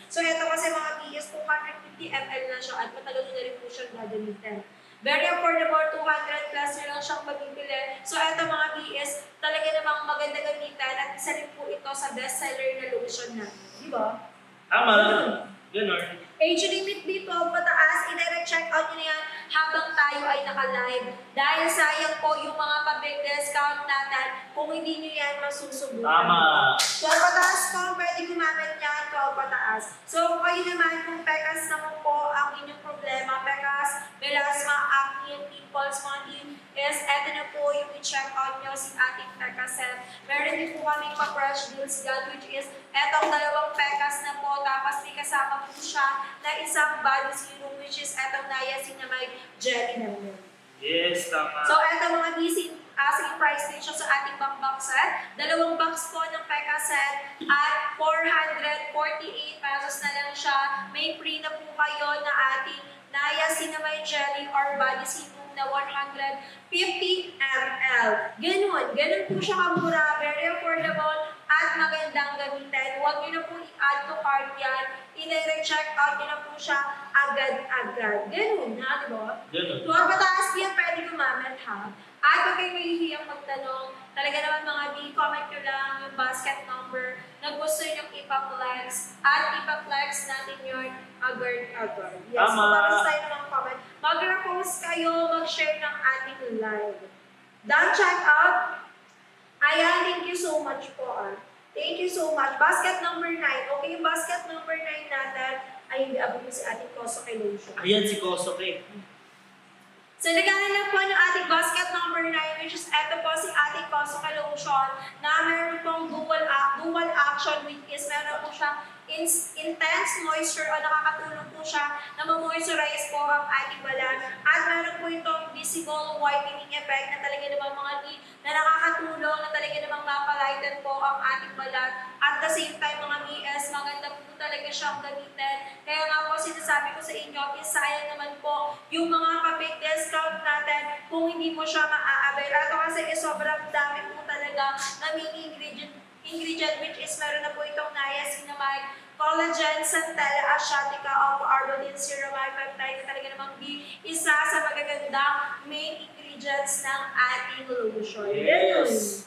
So ito kasi mga BS, 250 ml na siya at matagal na rin po siyang gagamitin. Very affordable, 200 plus na lang siyang mabibili. So ito mga BS, talaga namang maganda gamitan at isa rin po ito sa bestseller na lotion natin. Di ba? Tama. Ganun. Age limit dito, pataas, i-direct check out nyo na yan habang tayo ay naka-live. Dahil sayang po yung mga pabig discount natin kung hindi nyo yan masusubukan. Tama. 12 pataas po, pwede gumamit yan, 12 pataas. So kayo naman, kung pekas naman po ang inyong problema, pekas, melasma, acne, pimples, money, is eto na po yung i-check out nyo si ating Pecaset. Meron din po kaming pa-crush deals dyan, which is etong dalawang pekas na po, tapos may kasama po siya na isang body serum, which is etong niacinamide jelly naman. Yes, tama. So, eto mga busy asking price din siya sa ating box set. Dalawang box po ng Pecaset at 448 pesos na lang siya. May free na po kayo na ating niacinamide jelly or body serum na 150 ml. Ganun po siya kamura, very affordable, at magandang gamitin. Huwag nyo na po i-add to cart yan. I-check out nyo na po siya agad-agad. Ganun, ha? Diba? Ganun. Huwag mataas yan, pwede gumamit, ha? At huwag kayo mahihiyang magtanong. Talaga naman mga comment nyo lang yung basket number na gusto nyo ipa-flex. At ipa-flex natin yun agad-agad. Yes, Tama. tapos tayo ng comment. Mag-repost kayo, mag-share ng ating live. Done check out. Ayan, thank you so much po. Thank you so much. Basket number 9. Okay, yung basket number 9 natin ay hindi abot si ating Kosoke lotion. Ayan si Kosoke. So, nagalan lang po ng ating basket number 9, which is ito po si ating Kosoke lotion na meron pong dual action, which is meron po siya intense moisture o nakakatulong po siya na ma-moisturize po ang ating balat. At meron po itong visible whitening effect na talaga namang mga na nakakatulong na talaga namang mapalighten po ang ating balat. At the same time mga BS, maganda po talaga siyang gamitin. Kaya nga po sinasabi ko sa inyo, sayang naman po yung mga pa-big discount natin kung hindi mo siya maa-avail. Ito kasi sobrang dami po talaga na mini ingredient which is meron na po itong niacinamide, collagen, centella, asiatica, alpha-arbutin, ceramide, peptide na talaga namang isa sa magagandang main ingredients ng ating lotion. Yes.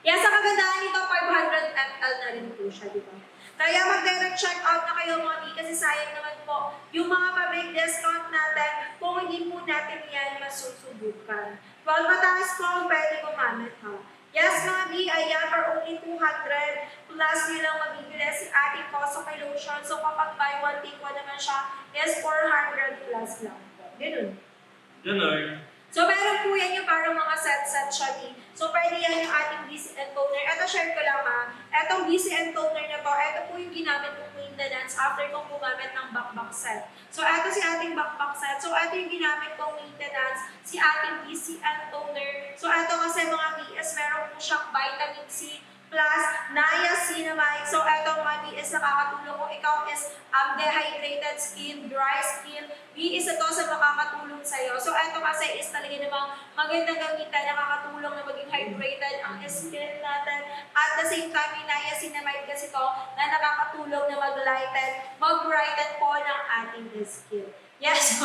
Yes, ang kagandahan nito, 500 ml na rin po siya, di ba? Kaya mag-direct check out na kayo mga kasi sayang naman po yung mga pa-big discount natin kung hindi po natin yan masusubukan. 12 mataas po, pwede gumamit ha. Yes, mga B, ayan, for only 200 plus nilang mabibili si ating Kosoke lotion. So kapag buy one, take one naman siya, is 400 plus lang po. Ganun. Ganun. So, meron po yan yung parang mga set-set siya. So, pwede yan yung ating BCN toner. Ito, share ko lang ha. Etong BCN toner na to, ito po yung ginamit kong maintenance after kong gumamit ng backpack set. So, ito si ating backpack set. So, ito yung ginamit kong maintenance, si ating BCN toner. So, ito kasi mga BS, meron po siyang vitamin C plus niacinamide. So, ito mga BS, nakakatulong kung ikaw is dehydrated skin, dry skin. BS ito sa makakatulong sa'yo. So, ito kasi is talaga namang magandang gamitan, nakakatulong na maging hydrated ang skin natin. At the same time, may niacinamide kasi ito na nakakatulong na mag-brighten po ng ating skin. Yes,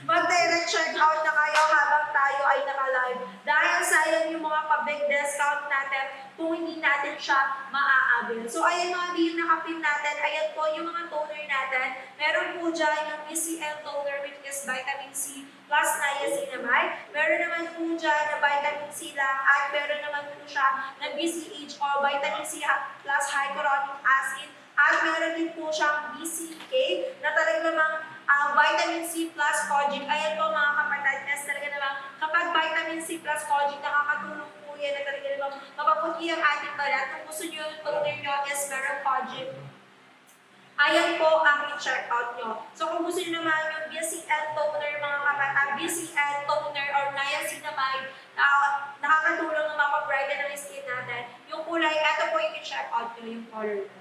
mag-direct check out na kayo habang tayo ay naka-live. Dahil sayang yung mga pa-big discount natin kung hindi natin siya maa-avail. So, ayan mga yung nakapin natin. Ayan po yung mga toner natin. Meron po dyan yung BCL toner which is vitamin C plus niacinamide. Meron naman po dyan na vitamin C lang at meron naman po siya na BCH o vitamin C plus hyaluronic acid. At meron din po siyang BCK na talagang namang vitamin C plus kojic. Ayan po mga kapatid, talaga namang kapag vitamin C plus kojic, nakakatulong po yan na talaga namang mapaputi ang ating balat. Kung gusto nyo yung toner nyo is meron kojic. Ayan po ang i-check out nyo. So kung gusto nyo naman yung BCL toner mga kapatid, BCL toner or niacinamide, nakakatulong na mapabrighten ang skin natin. Yung kulay, ito po yung i-check out nyo, yung color.